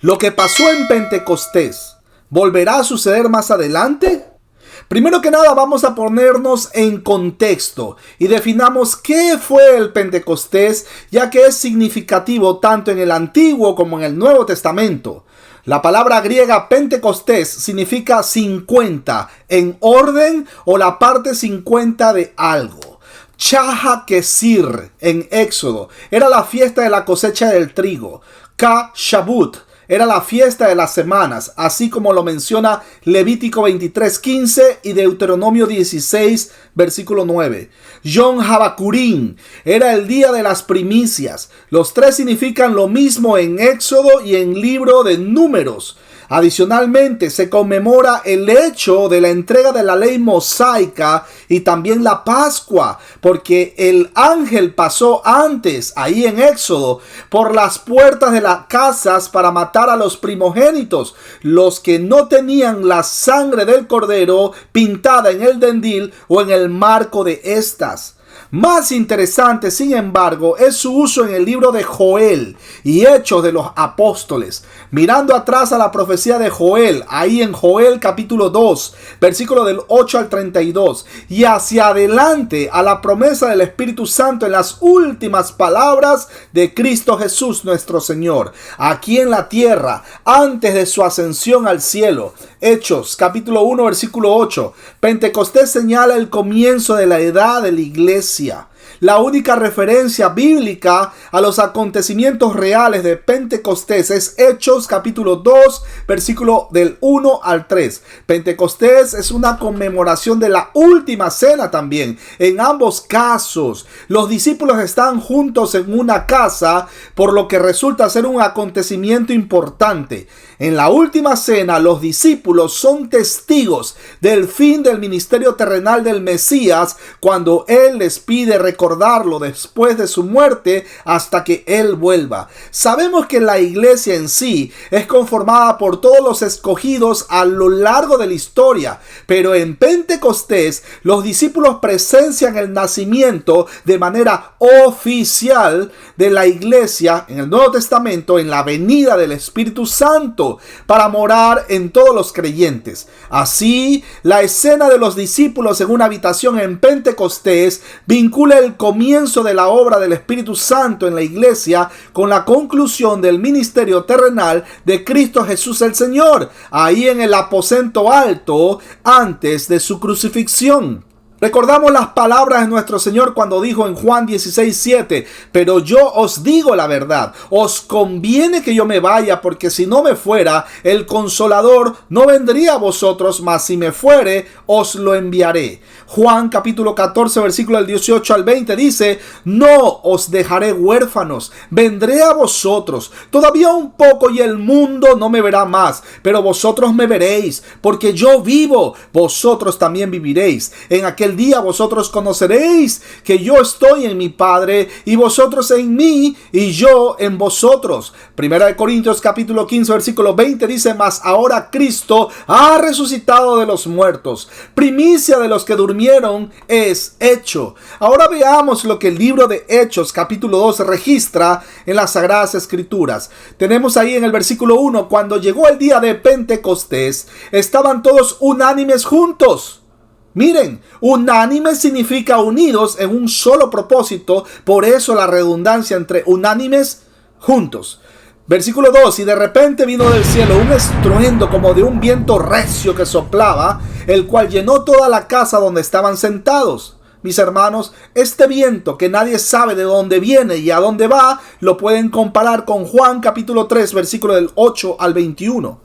Lo que pasó en Pentecostés, ¿volverá a suceder más adelante? Primero que nada vamos a ponernos en contexto y definamos qué fue el Pentecostés, ya que es significativo tanto en el Antiguo como en el Nuevo Testamento. La palabra griega Pentecostés significa 50 en orden o la parte 50 de algo. Chaha Kesir en Éxodo era la fiesta de la cosecha del trigo. Ka Shabut era la fiesta de las semanas, así como lo menciona Levítico 23:15 y Deuteronomio 16, versículo 9. Yom Habacurín era el día de las primicias. Los tres significan lo mismo en Éxodo y en Libro de Números. Adicionalmente, se conmemora el hecho de la entrega de la ley mosaica y también la Pascua, porque el ángel pasó antes, ahí en Éxodo, por las puertas de las casas para matar a los primogénitos, los que no tenían la sangre del cordero pintada en el dendil o en el marco de estas. Más interesante, sin embargo, es su uso en el libro de Joel y Hechos de los Apóstoles. Mirando atrás a la profecía de Joel, ahí en Joel capítulo 2, versículo del 8 al 32, y hacia adelante a la promesa del Espíritu Santo en las últimas palabras de Cristo Jesús nuestro Señor, aquí en la tierra, antes de su ascensión al cielo. Hechos capítulo 1, versículo 8. Pentecostés señala el comienzo de la edad de la iglesia. La única referencia bíblica a los acontecimientos reales de Pentecostés es Hechos capítulo 2, versículo del 1 al 3. Pentecostés es una conmemoración de la última cena también. En ambos casos, los discípulos están juntos en una casa, por lo que resulta ser un acontecimiento importante. En la última cena, los discípulos son testigos del fin del ministerio terrenal del Mesías, cuando Él les pide recordarlo después de su muerte hasta que Él vuelva. Sabemos que la iglesia en sí es conformada por todos los escogidos a lo largo de la historia, pero en Pentecostés los discípulos presencian el nacimiento de manera oficial de la iglesia en el Nuevo Testamento, en la venida del Espíritu Santo para morar en todos los creyentes. Así, la escena de los discípulos en una habitación en Pentecostés vincula el comienzo de la obra del Espíritu Santo en la iglesia con la conclusión del ministerio terrenal de Cristo Jesús el Señor, ahí en el aposento alto antes de su crucifixión. Recordamos las palabras de nuestro Señor cuando dijo en Juan 16:7, pero yo os digo la verdad, os conviene que yo me vaya, porque si no me fuera, el Consolador no vendría a vosotros, mas si me fuere, os lo enviaré. Juan capítulo 14, versículo del 18 al 20 dice, no os dejaré huérfanos, vendré a vosotros, todavía un poco y el mundo no me verá más, pero vosotros me veréis, porque yo vivo, vosotros también viviréis. En aquel día vosotros conoceréis que yo estoy en mi Padre y vosotros en mí y yo en vosotros. Primera de Corintios capítulo 15 versículo 20 dice, mas ahora Cristo ha resucitado de los muertos, primicia de los que durmieron es hecho. Ahora veamos lo que el libro de Hechos capítulo 2 registra en las Sagradas Escrituras. Tenemos ahí en el versículo 1, cuando llegó el día de Pentecostés, estaban todos unánimes juntos. Miren, unánime significa unidos en un solo propósito, por eso la redundancia entre unánimes juntos. Versículo 2, y de repente vino del cielo un estruendo como de un viento recio que soplaba, el cual llenó toda la casa donde estaban sentados. Mis hermanos, este viento que nadie sabe de dónde viene y a dónde va, lo pueden comparar con Juan capítulo 3, versículo del 8 al 21.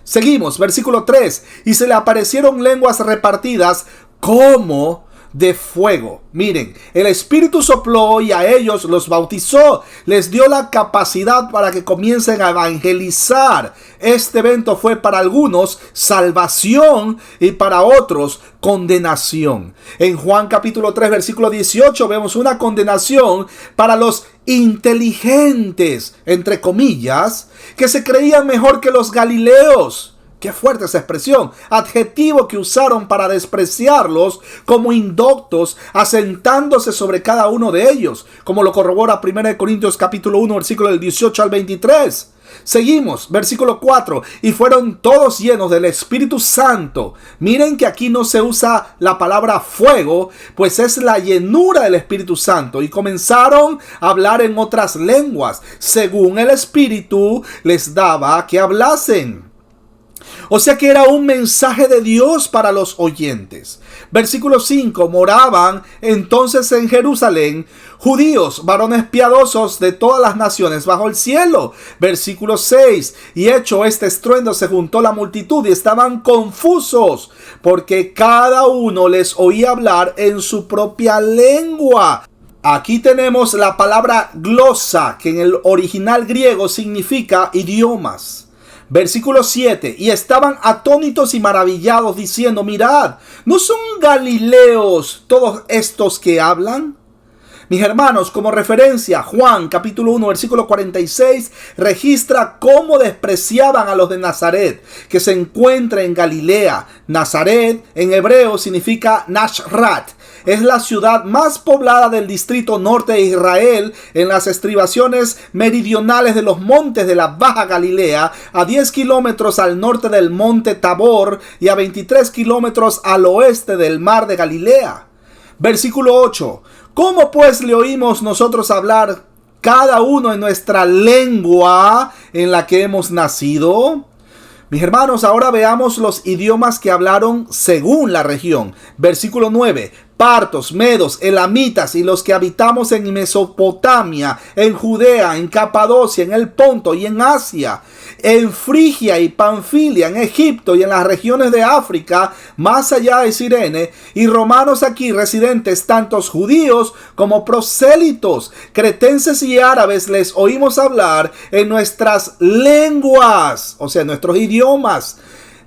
Seguimos, versículo 3. Y se le aparecieron lenguas repartidas como de fuego. Miren, el Espíritu sopló y a ellos los bautizó. Les dio la capacidad para que comiencen a evangelizar. Este evento fue para algunos salvación y para otros condenación. En Juan capítulo 3 versículo 18 vemos una condenación para los inteligentes, entre comillas, que se creían mejor que los galileos. Qué fuerte esa expresión, adjetivo que usaron para despreciarlos como indoctos, asentándose sobre cada uno de ellos, como lo corrobora 1 Corintios capítulo 1 versículo del 18 al 23. Seguimos, versículo 4, y fueron todos llenos del Espíritu Santo. Miren que aquí no se usa la palabra fuego, pues es la llenura del Espíritu Santo. Y comenzaron a hablar en otras lenguas, según el Espíritu les daba que hablasen. O sea que era un mensaje de Dios para los oyentes. Versículo 5. Moraban entonces en Jerusalén judíos, varones piadosos de todas las naciones bajo el cielo. Versículo 6. Y hecho este estruendo se juntó la multitud y estaban confusos, porque cada uno les oía hablar en su propia lengua. Aquí tenemos la palabra glosa, que en el original griego significa idiomas. Versículo 7. Y estaban atónitos y maravillados diciendo: mirad, ¿no son galileos todos estos que hablan? Mis hermanos, como referencia, Juan capítulo 1 versículo 46 registra cómo despreciaban a los de Nazaret, que se encuentra en Galilea. Nazaret en hebreo significa Nashrat. Es la ciudad más poblada del distrito norte de Israel, en las estribaciones meridionales de los montes de la Baja Galilea, a 10 kilómetros al norte del monte Tabor y a 23 kilómetros al oeste del mar de Galilea. Versículo 8. ¿Cómo pues le oímos nosotros hablar cada uno en nuestra lengua en la que hemos nacido? Mis hermanos, ahora veamos los idiomas que hablaron según la región. Versículo 9. Partos, medos, elamitas y los que habitamos en Mesopotamia, en Judea, en Capadocia, en el Ponto y en Asia, en Frigia y Panfilia, en Egipto y en las regiones de África, más allá de Cirene, y romanos aquí residentes, tantos judíos como prosélitos, cretenses y árabes, les oímos hablar en nuestras lenguas, o sea, en nuestros idiomas,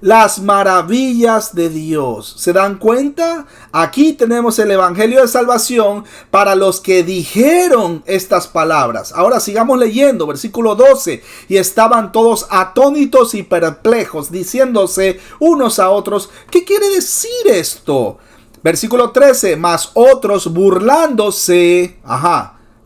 las maravillas de Dios. ¿Se dan cuenta? Aquí tenemos el evangelio de salvación para los que dijeron estas palabras. Ahora sigamos leyendo, versículo 12. Y estaban todos atónitos y perplejos, diciéndose unos a otros: ¿qué quiere decir esto? Versículo 13. Mas otros burlándose,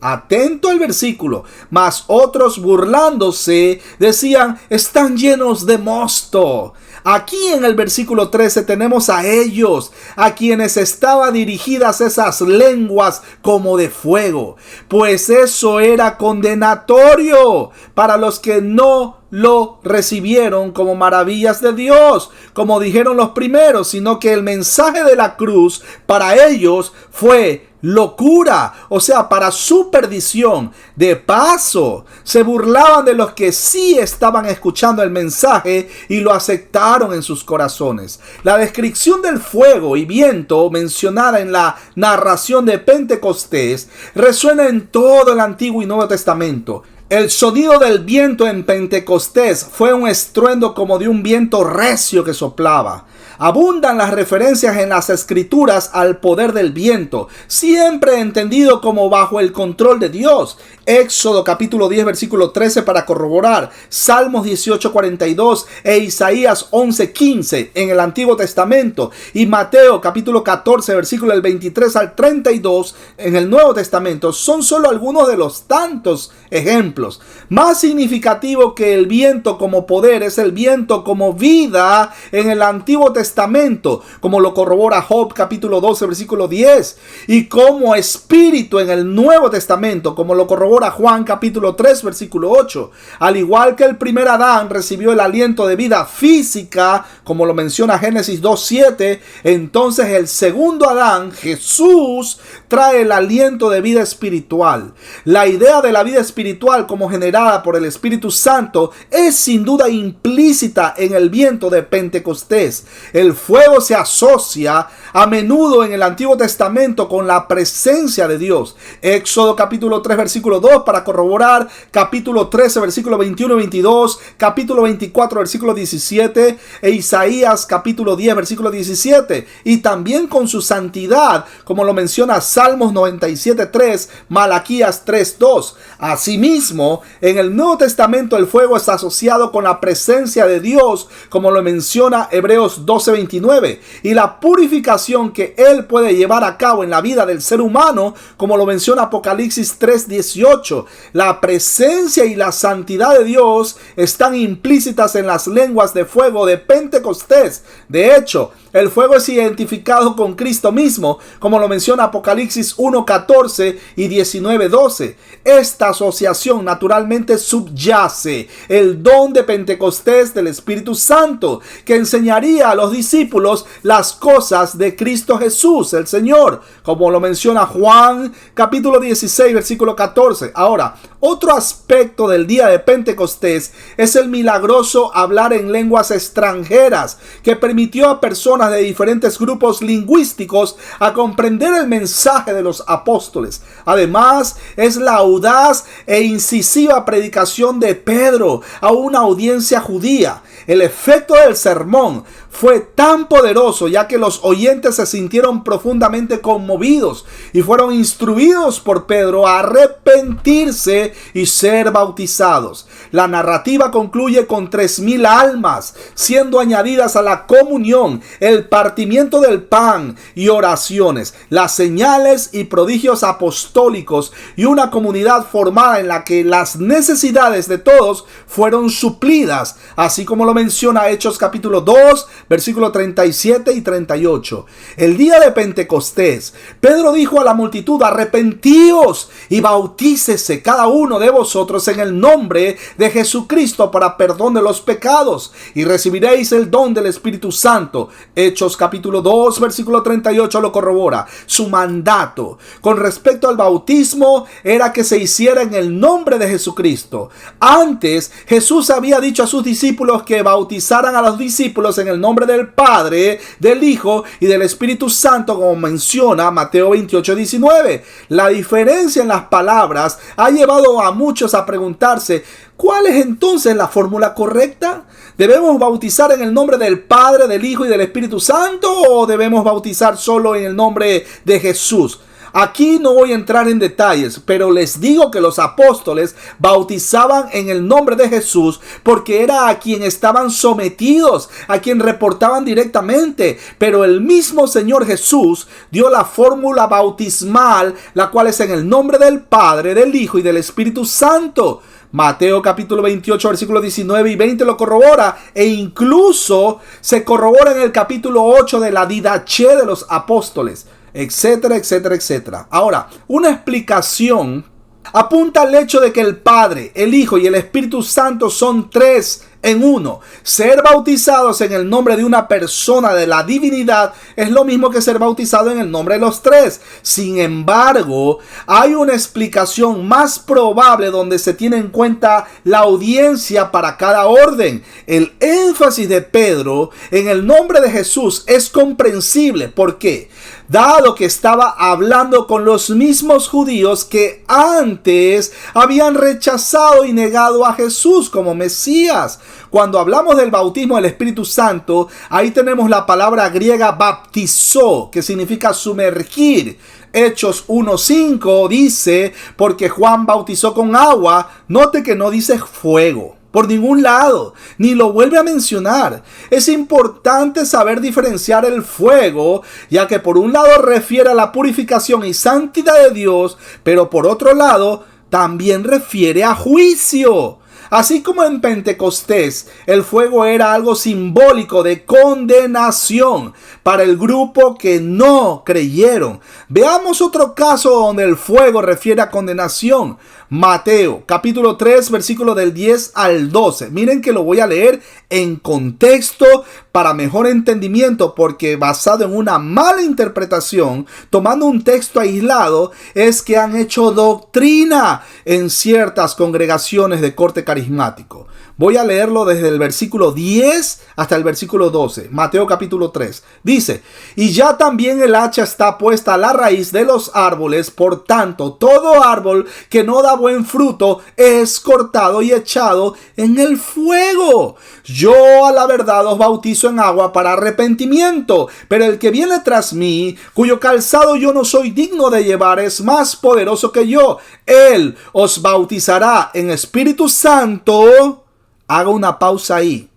atento al versículo, mas otros burlándose decían: están llenos de mosto. Aquí en el versículo 13 tenemos a ellos, a quienes estaban dirigidas esas lenguas como de fuego, pues eso era condenatorio para los que no lo recibieron como maravillas de Dios, como dijeron los primeros, sino que el mensaje de la cruz para ellos fue locura, o sea, para su perdición. De paso, se burlaban de los que sí estaban escuchando el mensaje y lo aceptaron en sus corazones. La descripción del fuego y viento mencionada en la narración de Pentecostés resuena en todo el Antiguo y Nuevo Testamento. El sonido del viento en Pentecostés fue un estruendo como de un viento recio que soplaba. Abundan las referencias en las escrituras al poder del viento, siempre entendido como bajo el control de Dios. Éxodo capítulo 10 versículo 13 para corroborar, Salmos 18:42 e Isaías 11:15 en el Antiguo Testamento, y Mateo capítulo 14 versículo del 23 al 32 en el Nuevo Testamento. Son solo algunos de los tantos ejemplos. Más significativo que el viento como poder es el viento como vida en el Antiguo Testamento, como lo corrobora Job capítulo 12 versículo 10, y como espíritu en el Nuevo Testamento, como lo corrobora Juan capítulo 3 versículo 8. Al igual que el primer Adán recibió el aliento de vida física, como lo menciona Génesis 2:7, entonces el segundo Adán, Jesús, trae el aliento de vida espiritual. La idea de la vida espiritual como generada por el Espíritu Santo es sin duda implícita en el viento de Pentecostés. El fuego se asocia a menudo en el Antiguo Testamento con la presencia de Dios. Éxodo capítulo 3 versículo 2 para corroborar, capítulo 13 versículo 21 y 22, capítulo 24 versículo 17 e Isaías capítulo 10 versículo 17, y también con su santidad, como lo menciona Salmos 97:3, Malaquías 3:2. Asimismo, en el Nuevo Testamento el fuego está asociado con la presencia de Dios, como lo menciona Hebreos 12:2 12:29, y la purificación que Él puede llevar a cabo en la vida del ser humano, como lo menciona Apocalipsis 3:18. La presencia y la santidad de Dios están implícitas en las lenguas de fuego de Pentecostés. De hecho, el fuego es identificado con Cristo mismo, como lo menciona Apocalipsis 1:14 y 19:12. Esta asociación naturalmente subyace el don de Pentecostés del Espíritu Santo, que enseñaría a los discípulos las cosas de Cristo Jesús, el Señor, como lo menciona Juan capítulo 16, versículo 14. Ahora, otro aspecto del día de Pentecostés es el milagroso hablar en lenguas extranjeras, que permitió a personas de diferentes grupos lingüísticos a comprender el mensaje de los apóstoles. Además, es la audaz e incisiva predicación de Pedro a una audiencia judía. El efecto del sermón fue tan poderoso, ya que los oyentes se sintieron profundamente conmovidos y fueron instruidos por Pedro a arrepentirse y ser bautizados. La narrativa concluye con 3,000 almas siendo añadidas a la comunión, el partimiento del pan y oraciones, las señales y prodigios apostólicos, y una comunidad formada en la que las necesidades de todos fueron suplidas, así como lo menciona Hechos capítulo 2, versículo 37 y 38. El día de Pentecostés, Pedro dijo a la multitud: arrepentíos y bautícese cada uno de vosotros en el nombre de Jesucristo para perdón de los pecados, y recibiréis el don del Espíritu Santo. Hechos capítulo 2, versículo 38 lo corrobora. Su mandato con respecto al bautismo era que se hiciera en el nombre de Jesucristo. Antes, Jesús había dicho a sus discípulos que bautizaran a los discípulos en el nombre del Padre, del Hijo y del Espíritu Santo, como menciona Mateo 28:19. La diferencia en las palabras ha llevado a muchos a preguntarse: ¿cuál es entonces la fórmula correcta? ¿Debemos bautizar en el nombre del Padre, del Hijo y del Espíritu Santo, o debemos bautizar solo en el nombre de Jesús? Aquí no voy a entrar en detalles, pero les digo que los apóstoles bautizaban en el nombre de Jesús porque era a quien estaban sometidos, a quien reportaban directamente. Pero el mismo Señor Jesús dio la fórmula bautismal, la cual es en el nombre del Padre, del Hijo y del Espíritu Santo. Mateo capítulo 28, versículos 19 y 20 lo corrobora, e incluso se corrobora en el capítulo 8 de la Didaché de los apóstoles, etcétera, etcétera, etcétera. Ahora, una explicación apunta al hecho de que el Padre, el Hijo y el Espíritu Santo son tres en uno. Ser bautizados en el nombre de una persona de la divinidad es lo mismo que ser bautizado en el nombre de los tres. Sin embargo, hay una explicación más probable donde se tiene en cuenta la audiencia para cada orden. El énfasis de Pedro en el nombre de Jesús es comprensible. ¿Por qué? Dado que estaba hablando con los mismos judíos que antes habían rechazado y negado a Jesús como Mesías. Cuando hablamos del bautismo del Espíritu Santo, ahí tenemos la palabra griega baptizó, que significa sumergir. Hechos 1:5 dice: porque Juan bautizó con agua. Note que no dice fuego por ningún lado, ni lo vuelve a mencionar. Es importante saber diferenciar el fuego, ya que por un lado refiere a la purificación y santidad de Dios, pero por otro lado también refiere a juicio. Así como en Pentecostés, el fuego era algo simbólico de condenación para el grupo que no creyeron. Veamos otro caso donde el fuego refiere a condenación. Mateo, capítulo 3, versículo del 10 al 12. Miren que lo voy a leer en contexto para mejor entendimiento, porque basado en una mala interpretación, tomando un texto aislado, es que han hecho doctrina en ciertas congregaciones de corte carismático. Voy a leerlo desde el versículo 10 hasta el versículo 12. Mateo capítulo 3. Dice: y ya también el hacha está puesta a la raíz de los árboles. Por tanto, todo árbol que no da buen fruto es cortado y echado en el fuego. Yo a la verdad os bautizo en agua para arrepentimiento, pero el que viene tras mí, cuyo calzado yo no soy digno de llevar, es más poderoso que yo. Él os bautizará en Espíritu Santo. Haga una pausa ahí.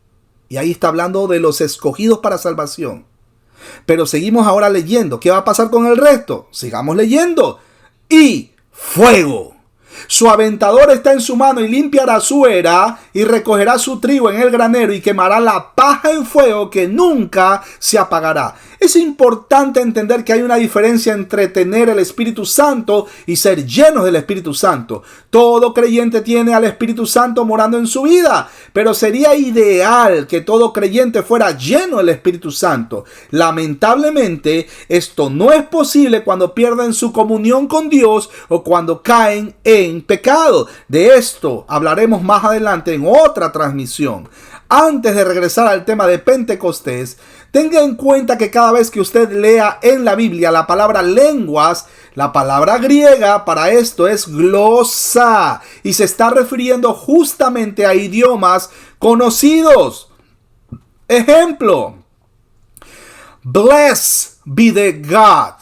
Y ahí está hablando de los escogidos para salvación. Pero seguimos ahora leyendo. ¿Qué va a pasar con el resto? Sigamos leyendo. Y fuego. Su aventador está en su mano y limpiará su era y recogerá su trigo en el granero y quemará la paja en fuego que nunca se apagará. Es importante entender que hay una diferencia entre tener el Espíritu Santo y ser llenos del Espíritu Santo. Todo creyente tiene al Espíritu Santo morando en su vida, pero sería ideal que todo creyente fuera lleno del Espíritu Santo. Lamentablemente, esto no es posible cuando pierden su comunión con Dios o cuando caen en pecado. De esto hablaremos más adelante en otra transmisión. Antes de regresar al tema de Pentecostés, tenga en cuenta que cada vez que usted lea en la Biblia la palabra lenguas, la palabra griega para esto es glosa y se está refiriendo justamente a idiomas conocidos. Ejemplo: Blessed be the God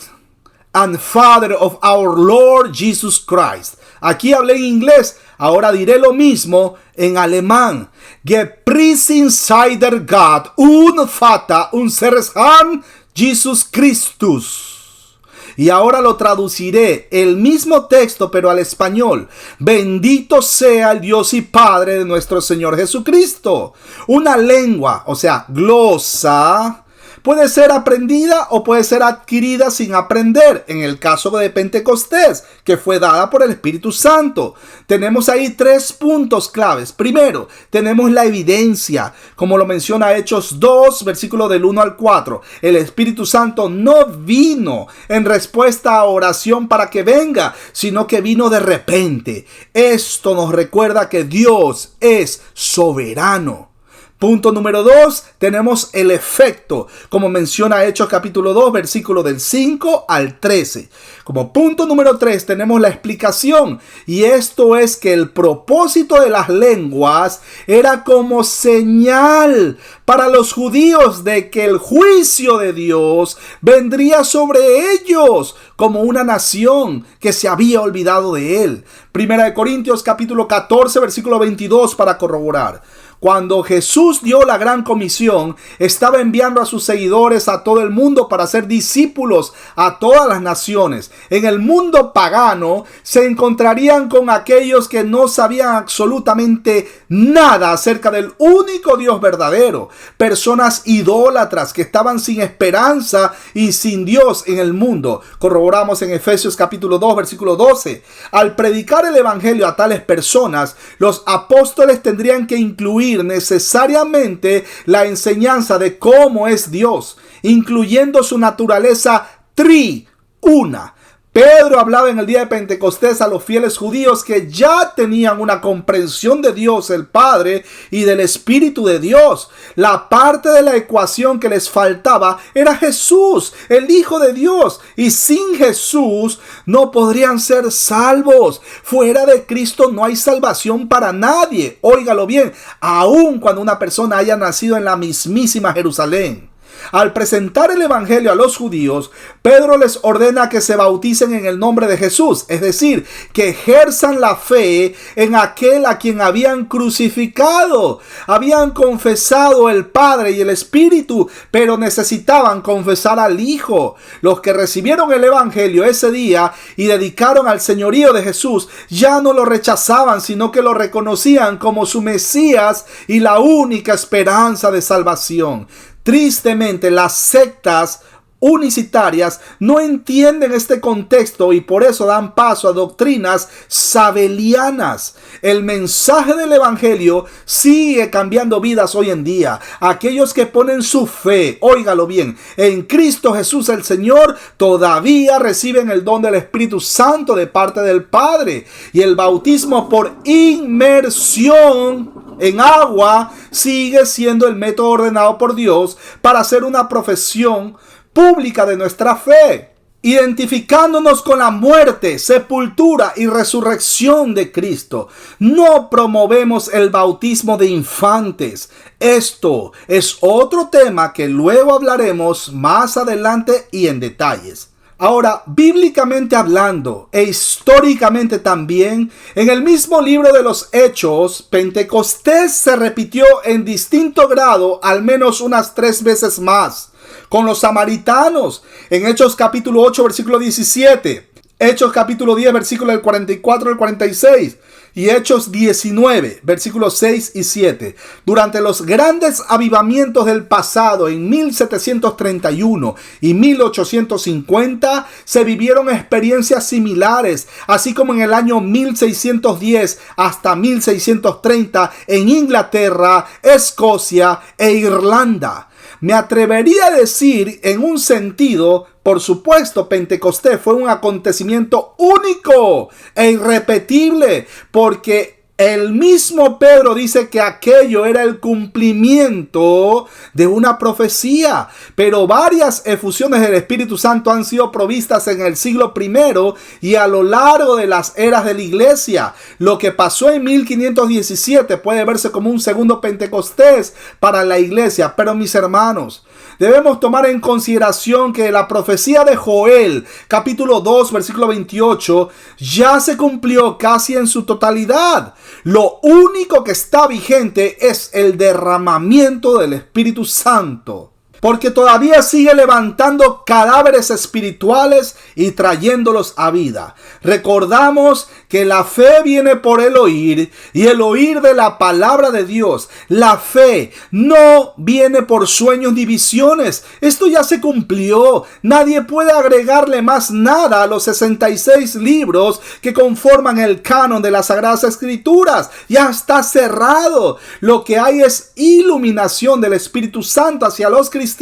and Father of our Lord Jesus Christ. Aquí hablé en inglés, ahora diré lo mismo en alemán. Gepriesen sei der Gott und Vater unseres Herrn Jesus Christus. Y ahora lo traduciré, el mismo texto pero al español. Bendito sea el Dios y Padre de nuestro Señor Jesucristo. Una lengua, o sea, glosa, puede ser aprendida o puede ser adquirida sin aprender. En el caso de Pentecostés, que fue dada por el Espíritu Santo, tenemos ahí 3 puntos claves. Primero, tenemos la evidencia, como lo menciona Hechos 2, versículo del 1 al 4. El Espíritu Santo no vino en respuesta a oración para que venga, sino que vino de repente. Esto nos recuerda que Dios es soberano. Punto número 2, tenemos el efecto, como menciona Hechos capítulo 2, versículo del 5 al 13. Como punto número 3, tenemos la explicación, y esto es que el propósito de las lenguas era como señal para los judíos de que el juicio de Dios vendría sobre ellos como una nación que se había olvidado de él. Primera de Corintios capítulo 14, versículo 22 para corroborar. Cuando Jesús dio la gran comisión, estaba enviando a sus seguidores a todo el mundo para ser discípulos a todas las naciones. En el mundo pagano se encontrarían con aquellos que no sabían absolutamente nada acerca del único Dios verdadero. Personas idólatras que estaban sin esperanza y sin Dios en el mundo. Corroboramos en Efesios capítulo 2, versículo 12. Al predicar el evangelio a tales personas, los apóstoles tendrían que incluir necesariamente la enseñanza de cómo es Dios, incluyendo su naturaleza triuna. Pedro hablaba en el día de Pentecostés a los fieles judíos que ya tenían una comprensión de Dios el Padre y del Espíritu de Dios. La parte de la ecuación que les faltaba era Jesús, el Hijo de Dios, y sin Jesús no podrían ser salvos. Fuera de Cristo no hay salvación para nadie. Óigalo bien, aun cuando una persona haya nacido en la mismísima Jerusalén. Al presentar el evangelio a los judíos, Pedro les ordena que se bauticen en el nombre de Jesús, es decir, que ejerzan la fe en aquel a quien habían crucificado. Habían confesado el Padre y el Espíritu, pero necesitaban confesar al Hijo. Los que recibieron el evangelio ese día y dedicaron al señorío de Jesús, ya no lo rechazaban, sino que lo reconocían como su Mesías y la única esperanza de salvación. Tristemente, las sectas unicitarias no entienden este contexto y por eso dan paso a doctrinas sabelianas. El mensaje del evangelio sigue cambiando vidas hoy en día. Aquellos que ponen su fe, óigalo bien, en Cristo Jesús el Señor, todavía reciben el don del Espíritu Santo de parte del Padre, y el bautismo por inmersión en agua sigue siendo el método ordenado por Dios para hacer una profesión pública de nuestra fe, identificándonos con la muerte, sepultura y resurrección de Cristo. No promovemos el bautismo de infantes. Esto es otro tema que luego hablaremos más adelante y en detalles. Ahora, bíblicamente hablando e históricamente también, en el mismo libro de los Hechos, Pentecostés se repitió en distinto grado al menos unas 3 veces más. Con los samaritanos, en Hechos capítulo 8, versículo 17, Hechos capítulo 10, versículo del 44 al 46, y Hechos 19, versículos 6 y 7. Durante los grandes avivamientos del pasado, en 1731 y 1850, se vivieron experiencias similares, así como en el año 1610 hasta 1630 en Inglaterra, Escocia e Irlanda. Me atrevería a decir, en un sentido, por supuesto, Pentecostés fue un acontecimiento único e irrepetible, porque el mismo Pedro dice que aquello era el cumplimiento de una profecía. Pero varias efusiones del Espíritu Santo han sido provistas en el siglo I y a lo largo de las eras de la iglesia. Lo que pasó en 1517 puede verse como un segundo Pentecostés para la iglesia. Pero mis hermanos, debemos tomar en consideración que la profecía de Joel, capítulo 2, versículo 28, ya se cumplió casi en su totalidad. Lo único que está vigente es el derramamiento del Espíritu Santo, porque todavía sigue levantando cadáveres espirituales y trayéndolos a vida. Recordamos que la fe viene por el oír y el oír de la palabra de Dios. La fe no viene por sueños ni visiones. Esto ya se cumplió. Nadie puede agregarle más nada a los 66 libros que conforman el canon de las Sagradas Escrituras. Ya está cerrado. Lo que hay es iluminación del Espíritu Santo hacia los cristianos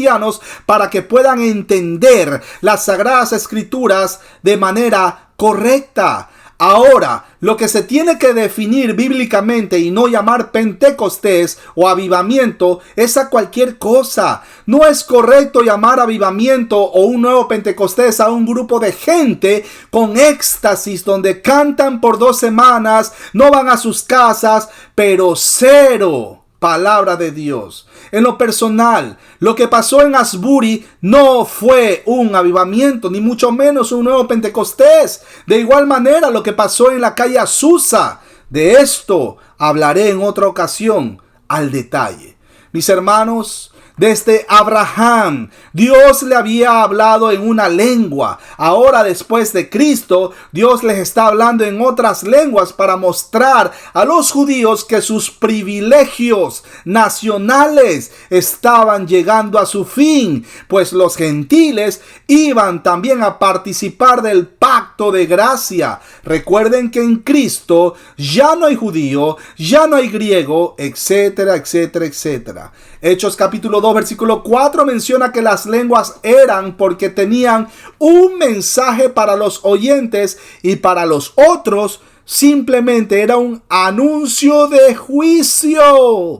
para que puedan entender las Sagradas Escrituras de manera correcta. Ahora, lo que se tiene que definir bíblicamente y no llamar Pentecostés o avivamiento es a cualquier cosa. No es correcto llamar avivamiento o un nuevo Pentecostés a un grupo de gente con éxtasis donde cantan por 2 semanas, no van a sus casas, pero cero palabra de Dios. En lo personal, lo que pasó en Asbury no fue un avivamiento, ni mucho menos un nuevo Pentecostés. De igual manera, lo que pasó en la calle Azusa, de esto hablaré en otra ocasión al detalle. Mis hermanos, desde Abraham, Dios le había hablado en una lengua. Ahora, después de Cristo, Dios les está hablando en otras lenguas para mostrar a los judíos que sus privilegios nacionales estaban llegando a su fin, pues los gentiles iban también a participar del pacto de gracia. Recuerden que en Cristo ya no hay judío, ya no hay griego, etcétera, etcétera, etcétera. Hechos capítulo 2, versículo 4 menciona que las lenguas eran porque tenían un mensaje para los oyentes y para los otros simplemente era un anuncio de juicio.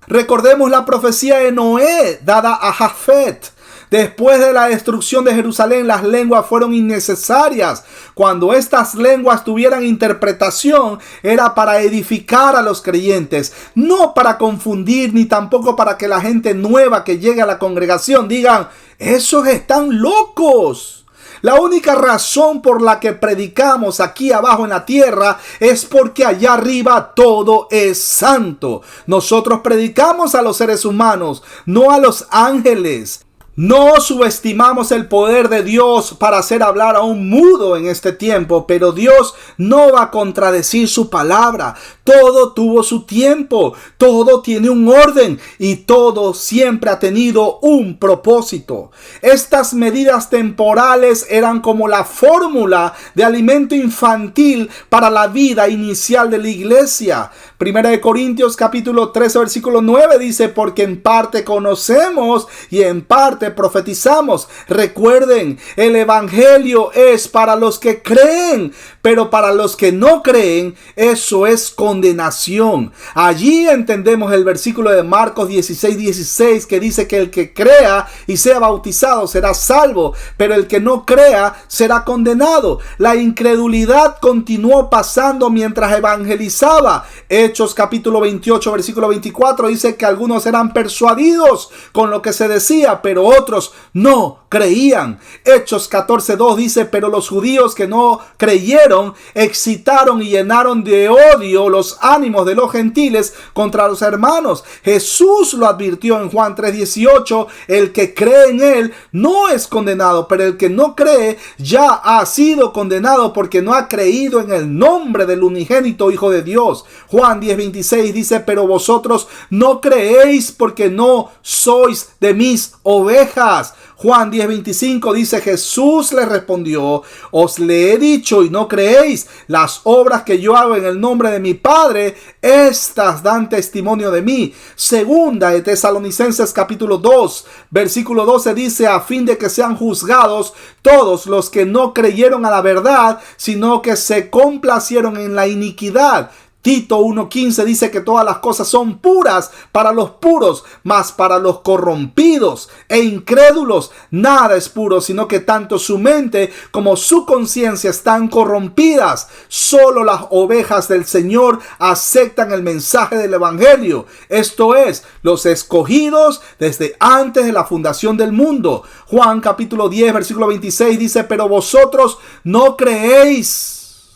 Recordemos la profecía de Noé dada a Jafet. Después de la destrucción de Jerusalén, las lenguas fueron innecesarias. Cuando estas lenguas tuvieran interpretación, era para edificar a los creyentes, no para confundir, ni tampoco para que la gente nueva que llegue a la congregación digan, esos están locos. La única razón por la que predicamos aquí abajo en la tierra es porque allá arriba todo es santo. Nosotros predicamos a los seres humanos, no a los ángeles. No subestimamos el poder de Dios para hacer hablar a un mudo en este tiempo, pero Dios no va a contradecir su palabra. Todo tuvo su tiempo, todo tiene un orden y todo siempre ha tenido un propósito. Estas medidas temporales eran como la fórmula de alimento infantil para la vida inicial de la iglesia. Primera de Corintios capítulo 13 versículo 9 dice, porque en parte conocemos y en parte profetizamos. Recuerden, el evangelio es para los que creen, Pero para los que no creen, eso es condenación. Allí entendemos el versículo de Marcos 16:16 que dice que el que crea y sea bautizado será salvo, pero el que no crea será condenado. La incredulidad continuó pasando mientras evangelizaba. Hechos capítulo 28 versículo 24 dice que algunos eran persuadidos con lo que se decía, pero otros no creían. Hechos 14:2 dice, pero los judíos que no creyeron excitaron y llenaron de odio los ánimos de los gentiles contra los hermanos. Jesús lo advirtió en Juan 3:18, el que cree en él no es condenado, pero el que no cree ya ha sido condenado porque no ha creído en el nombre del unigénito Hijo de Dios. Juan 10:26 dice, pero vosotros no creéis porque no sois de mis ovejas. Juan 10:25 dice, Jesús le respondió, os le he dicho y no creéis. Las obras que yo hago en el nombre de mi Padre, estas dan testimonio de mí. Segunda de Tesalonicenses capítulo 2, versículo 12 dice, a fin de que sean juzgados todos los que no creyeron a la verdad, sino que se complacieron en la iniquidad. Tito 1:15 dice que todas las cosas son puras para los puros, mas para los corrompidos e incrédulos nada es puro, sino que tanto su mente como su conciencia están corrompidas. Solo las ovejas del Señor aceptan el mensaje del Evangelio, esto es, los escogidos desde antes de la fundación del mundo. Juan capítulo 10 versículo 26 dice, pero vosotros no creéis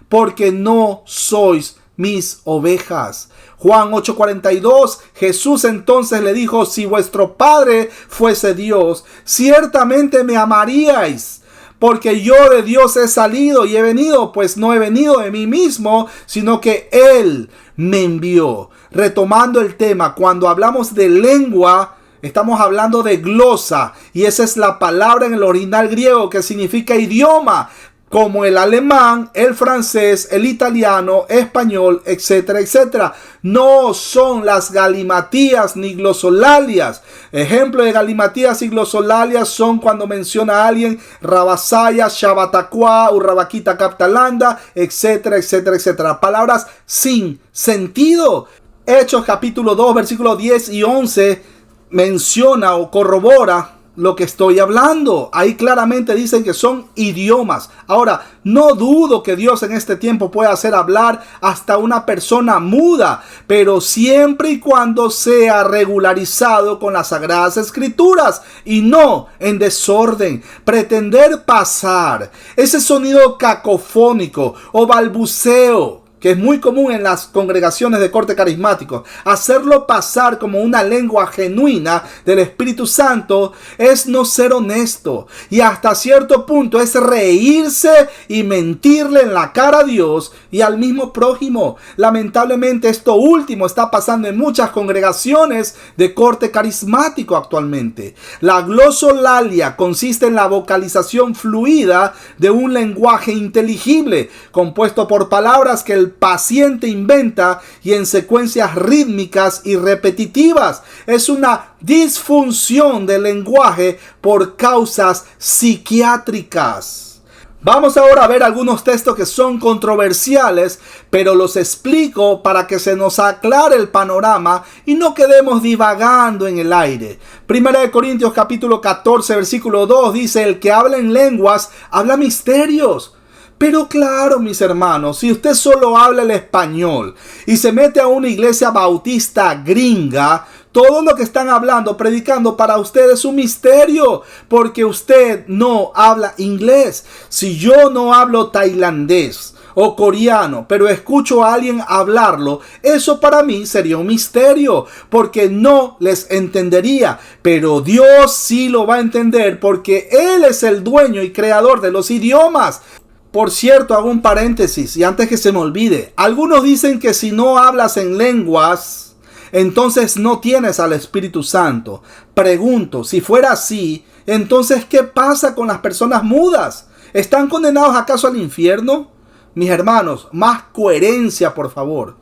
porque no sois mis ovejas. Juan 8:42, Jesús entonces le dijo, si vuestro Padre fuese Dios, ciertamente me amaríais, porque yo de Dios he salido y he venido, pues no he venido de mí mismo, sino que Él me envió. Retomando el tema, cuando hablamos de lengua, estamos hablando de glosa, y esa es la palabra en el original griego que significa idioma, como el alemán, el francés, el italiano, español, etcétera, etcétera. No son las galimatías ni glosolalias. Ejemplo de galimatías y glosolalias son cuando menciona a alguien Rabasaya, Shabatacuá, Urrabaquita Captalanda, etcétera, etcétera, etcétera. Palabras sin sentido. Hechos capítulo 2, versículos 10 y 11 menciona o corrobora lo que estoy hablando. Ahí claramente dicen que son idiomas. Ahora, no dudo que Dios en este tiempo pueda hacer hablar hasta una persona muda, pero siempre y cuando sea regularizado con las Sagradas Escrituras y no en desorden. Pretender pasar ese sonido cacofónico o balbuceo que es muy común en las congregaciones de corte carismático, hacerlo pasar como una lengua genuina del Espíritu Santo es no ser honesto, y hasta cierto punto es reírse y mentirle en la cara a Dios y al mismo prójimo. Lamentablemente esto último está pasando en muchas congregaciones de corte carismático actualmente. La glosolalia consiste en la vocalización fluida de un lenguaje inteligible, compuesto por palabras que el paciente inventa y en secuencias rítmicas y repetitivas. Es una disfunción del lenguaje por causas psiquiátricas. Vamos ahora a ver algunos textos que son controversiales, pero los explico para que se nos aclare el panorama y no quedemos divagando en el aire. Primera de Corintios capítulo 14 versículo 2 dice, el que habla en lenguas habla misterios. Pero claro, mis hermanos, si usted solo habla el español y se mete a una iglesia bautista gringa, todo lo que están hablando, predicando para usted es un misterio, porque usted no habla inglés. Si yo no hablo tailandés o coreano, pero escucho a alguien hablarlo, eso para mí sería un misterio, porque no les entendería. Pero Dios sí lo va a entender, porque Él es el dueño y creador de los idiomas. Por cierto, hago un paréntesis y antes que se me olvide. Algunos dicen que si no hablas en lenguas, entonces no tienes al Espíritu Santo. Pregunto, si fuera así, entonces ¿qué pasa con las personas mudas? ¿Están condenados acaso al infierno? Mis hermanos, más coherencia, por favor.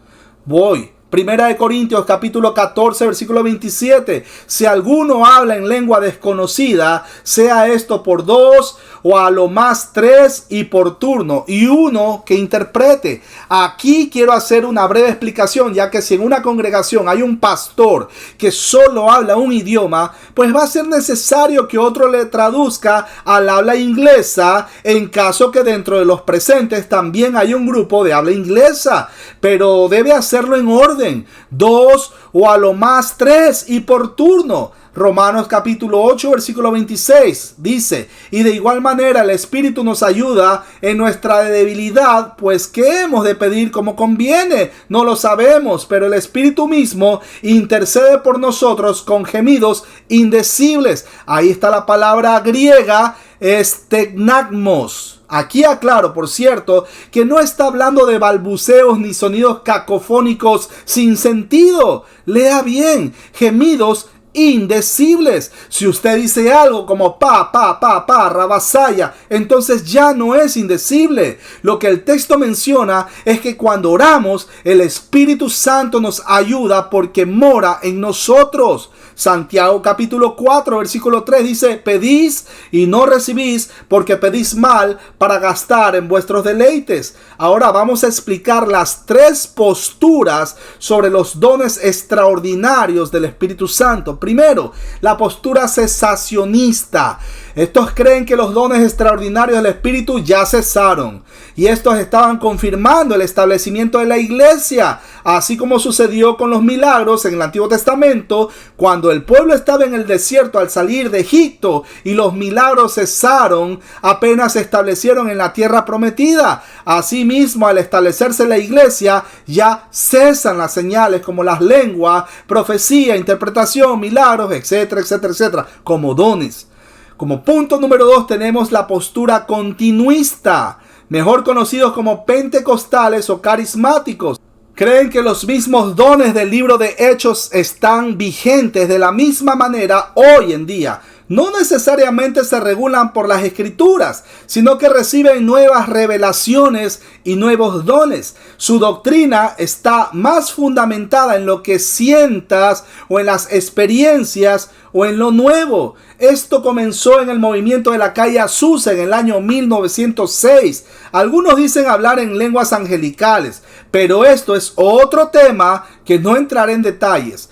Primera de Corintios capítulo 14 versículo 27. Si alguno habla en lengua desconocida, sea esto por 2 o a lo más 3 y por turno, y uno que interprete. Aquí quiero hacer una breve explicación, ya que si en una congregación hay un pastor que solo habla un idioma, pues va a ser necesario que otro le traduzca al habla inglesa, en caso que dentro de los presentes también hay un grupo de habla inglesa, pero debe hacerlo en orden, 2 o a lo más 3 y por turno. Romanos capítulo 8 versículo 26 dice: y de igual manera el Espíritu nos ayuda en nuestra debilidad, pues ¿qué hemos de pedir como conviene? No lo sabemos, pero el Espíritu mismo intercede por nosotros con gemidos indecibles. Ahí está la palabra griega estegmagmos. Aquí aclaro, por cierto, que no está hablando de balbuceos ni sonidos cacofónicos sin sentido. Lea bien, gemidos indecibles. Si usted dice algo como rabasaya, entonces ya no es indecible. Lo que el texto menciona es que cuando oramos, el Espíritu Santo nos ayuda porque mora en nosotros. Santiago capítulo 4 versículo 3 dice: pedís y no recibís porque pedís mal para gastar en vuestros deleites. Ahora vamos a explicar las 3 posturas sobre los dones extraordinarios del Espíritu Santo. Primero, la postura cesacionista. Estos creen que los dones extraordinarios del Espíritu ya cesaron, y estos estaban confirmando el establecimiento de la iglesia, así como sucedió con los milagros en el Antiguo Testamento, cuando el pueblo estaba en el desierto al salir de Egipto y los milagros cesaron, apenas se establecieron en la tierra prometida. Asimismo, al establecerse la iglesia, ya cesan las señales como las lenguas, profecía, interpretación, milagros, etcétera, etcétera, etcétera, como dones. Como punto número 2 tenemos la postura continuista, mejor conocidos como pentecostales o carismáticos. Creen que los mismos dones del libro de Hechos están vigentes de la misma manera hoy en día. No necesariamente se regulan por las escrituras, sino que reciben nuevas revelaciones y nuevos dones. Su doctrina está más fundamentada en lo que sientas o en las experiencias o en lo nuevo. Esto comenzó en el movimiento de la calle Azusa en el año 1906. Algunos dicen hablar en lenguas angelicales, pero esto es otro tema que no entraré en detalles.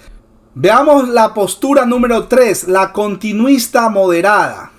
Veamos la postura número 3, la continuista moderada.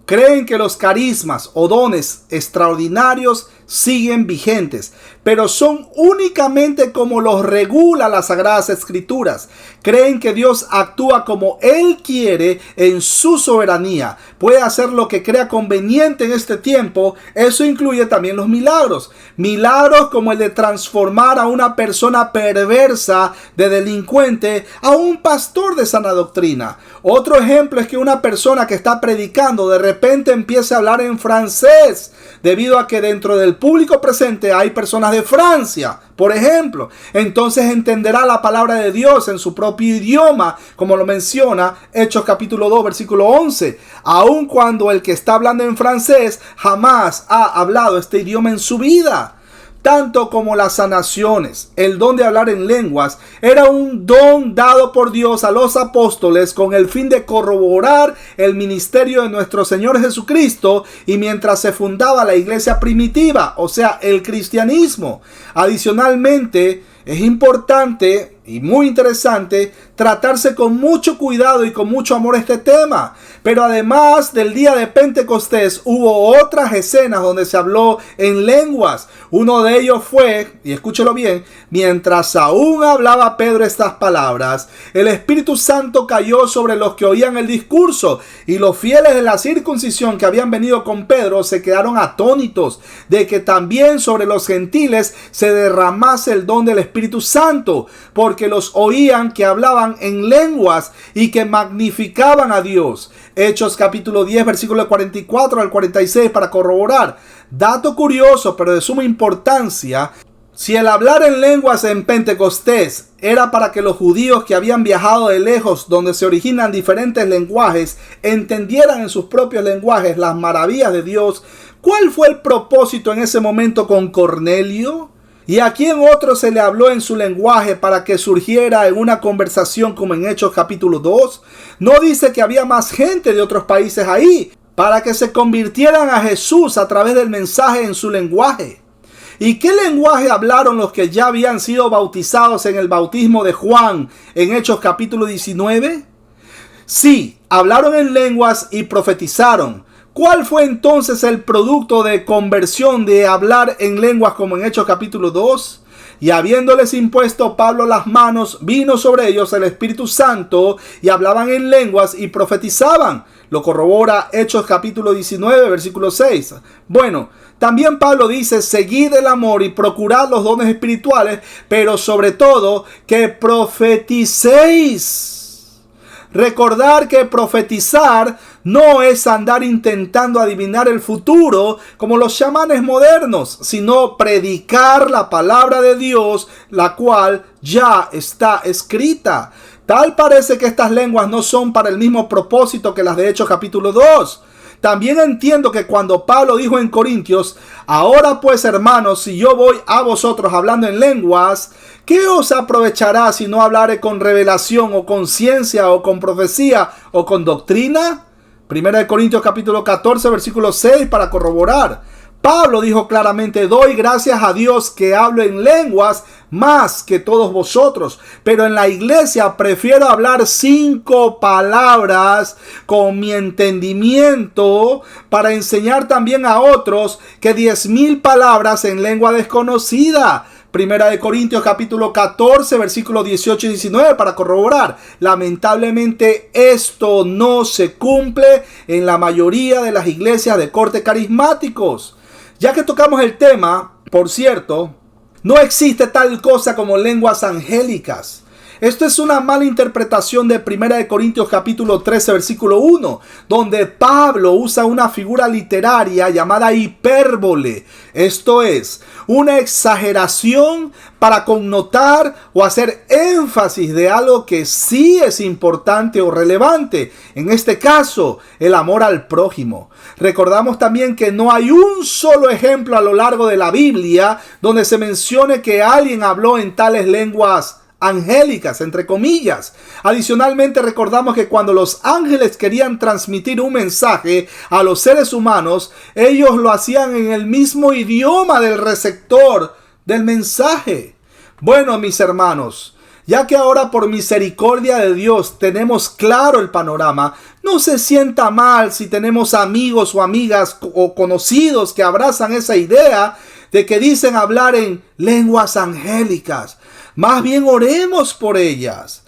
Creen que los carismas o dones extraordinarios siguen vigentes, pero son únicamente como los regula las Sagradas Escrituras. Creen que Dios actúa como Él quiere en su soberanía. Puede hacer lo que crea conveniente en este tiempo. Eso incluye también los milagros. Milagros como el de transformar a una persona perversa de delincuente a un pastor de sana doctrina. Otro ejemplo es que una persona que está predicando de repente empiece a hablar en francés, debido a que dentro del público presente hay personas de Francia, por ejemplo. Entonces entenderá la palabra de Dios en su propio idioma, como lo menciona Hechos capítulo 2 versículo 11, aun cuando el que está hablando en francés jamás ha hablado este idioma en su vida. Tanto como las sanaciones, el don de hablar en lenguas era un don dado por Dios a los apóstoles con el fin de corroborar el ministerio de nuestro Señor Jesucristo y mientras se fundaba la iglesia primitiva, o sea, el cristianismo. Adicionalmente, es importante y muy interesante tratarse con mucho cuidado y con mucho amor este tema. Pero además del día de Pentecostés hubo otras escenas donde se habló en lenguas. Uno de ellos fue, y escúchelo bien, mientras aún hablaba Pedro estas palabras, el Espíritu Santo cayó sobre los que oían el discurso, y los fieles de la circuncisión que habían venido con Pedro se quedaron atónitos de que también sobre los gentiles se derramase el don del Espíritu Santo, porque los oían que hablaban en lenguas y que magnificaban a Dios. Hechos capítulo 10 versículo 44 al 46 para corroborar. Dato curioso pero de suma importancia: si el hablar en lenguas en Pentecostés era para que los judíos que habían viajado de lejos, donde se originan diferentes lenguajes, entendieran en sus propios lenguajes las maravillas de Dios, ¿cuál fue el propósito en ese momento con Cornelio? ¿Y a quién otro se le habló en su lenguaje para que surgiera en una conversación como en Hechos capítulo 2? No dice que había más gente de otros países ahí, para que se convirtieran a Jesús a través del mensaje en su lenguaje. ¿Y qué lenguaje hablaron los que ya habían sido bautizados en el bautismo de Juan en Hechos capítulo 19? Sí, hablaron en lenguas y profetizaron. ¿Cuál fue entonces el producto de conversión de hablar en lenguas como en Hechos capítulo 2? Y habiéndoles impuesto Pablo las manos, vino sobre ellos el Espíritu Santo y hablaban en lenguas y profetizaban. Lo corrobora Hechos capítulo 19, versículo 6. Bueno, también Pablo dice, seguid el amor y procurad los dones espirituales, pero sobre todo que profeticéis. Recordar que profetizar no es andar intentando adivinar el futuro como los chamanes modernos, sino predicar la palabra de Dios, la cual ya está escrita. Tal parece que estas lenguas no son para el mismo propósito que las de Hechos capítulo 2. También entiendo que cuando Pablo dijo en Corintios, ahora pues hermanos, si yo voy a vosotros hablando en lenguas, ¿qué os aprovechará si no hablare con revelación o con ciencia o con profecía o con doctrina? Primera de Corintios capítulo 14 versículo 6 para corroborar. Pablo dijo claramente, doy gracias a Dios que hablo en lenguas más que todos vosotros, pero en la iglesia prefiero hablar 5 palabras con mi entendimiento para enseñar también a otros que 10,000 palabras en lengua desconocida. Primera de Corintios capítulo 14 versículos 18 y 19 para corroborar. Lamentablemente esto no se cumple en la mayoría de las iglesias de corte carismáticos. Ya que tocamos el tema, por cierto, no existe tal cosa como lenguas angélicas. Esto es una mala interpretación de 1 de Corintios capítulo 13 versículo 1, donde Pablo usa una figura literaria llamada hipérbole. Esto es, una exageración para connotar o hacer énfasis de algo que sí es importante o relevante. En este caso, el amor al prójimo. Recordamos también que no hay un solo ejemplo a lo largo de la Biblia donde se mencione que alguien habló en tales lenguas angélicas, entre comillas. Adicionalmente, recordamos que cuando los ángeles querían transmitir un mensaje a los seres humanos, ellos lo hacían en el mismo idioma del receptor del mensaje. Bueno, mis hermanos, ya que ahora por misericordia de Dios tenemos claro el panorama, no se sienta mal si tenemos amigos o amigas o conocidos que abrazan esa idea de que dicen hablar en lenguas angélicas. Más bien oremos por ellas.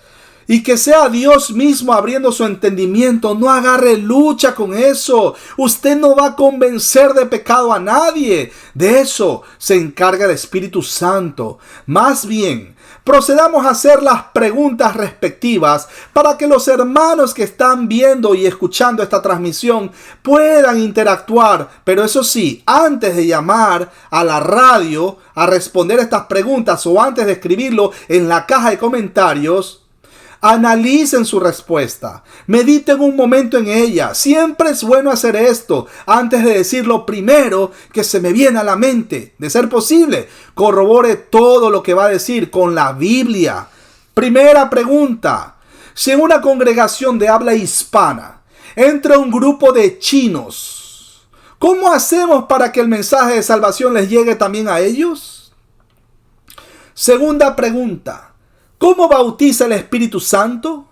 Y que sea Dios mismo abriendo su entendimiento. No agarre lucha con eso. Usted no va a convencer de pecado a nadie. De eso se encarga el Espíritu Santo. Más bien, procedamos a hacer las preguntas respectivas para que los hermanos que están viendo y escuchando esta transmisión puedan interactuar. Pero eso sí, antes de llamar a la radio a responder estas preguntas o antes de escribirlo en la caja de comentarios, analicen su respuesta. Mediten un momento en ella. Siempre es bueno hacer esto antes de decir lo primero que se me viene a la mente. De ser posible, corrobore todo lo que va a decir con la Biblia. Primera pregunta. Si en una congregación de habla hispana entra un grupo de chinos, ¿cómo hacemos para que el mensaje de salvación les llegue también a ellos? Segunda pregunta. ¿Cómo bautiza el Espíritu Santo?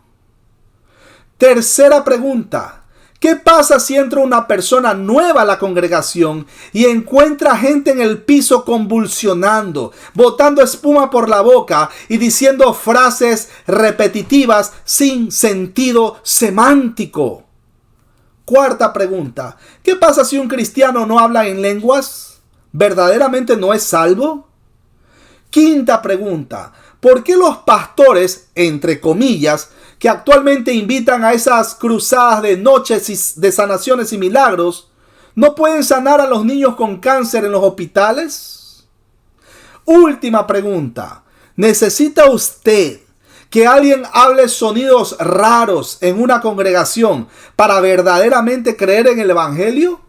Tercera pregunta. ¿Qué pasa si entra una persona nueva a la congregación y encuentra gente en el piso convulsionando, botando espuma por la boca y diciendo frases repetitivas sin sentido semántico? Cuarta pregunta. ¿Qué pasa si un cristiano no habla en lenguas? ¿Verdaderamente no es salvo? Quinta pregunta. ¿Por qué los pastores, entre comillas, que actualmente invitan a esas cruzadas de noches de sanaciones y milagros, no pueden sanar a los niños con cáncer en los hospitales? Última pregunta. ¿Necesita usted que alguien hable sonidos raros en una congregación para verdaderamente creer en el Evangelio?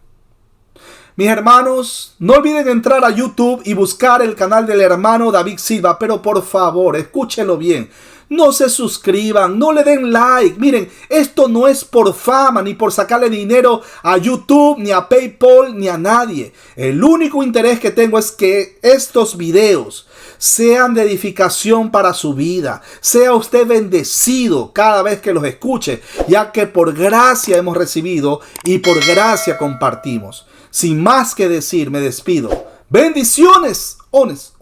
Mis hermanos, no olviden entrar a YouTube y buscar el canal del hermano David Silva, pero por favor, escúchenlo bien. No se suscriban, no le den like. Miren, esto no es por fama ni por sacarle dinero a YouTube, ni a PayPal, ni a nadie. El único interés que tengo es que estos videos sean de edificación para su vida. Sea usted bendecido cada vez que los escuche, ya que por gracia hemos recibido y por gracia compartimos. Sin más que decir, me despido. Bendiciones. Ones.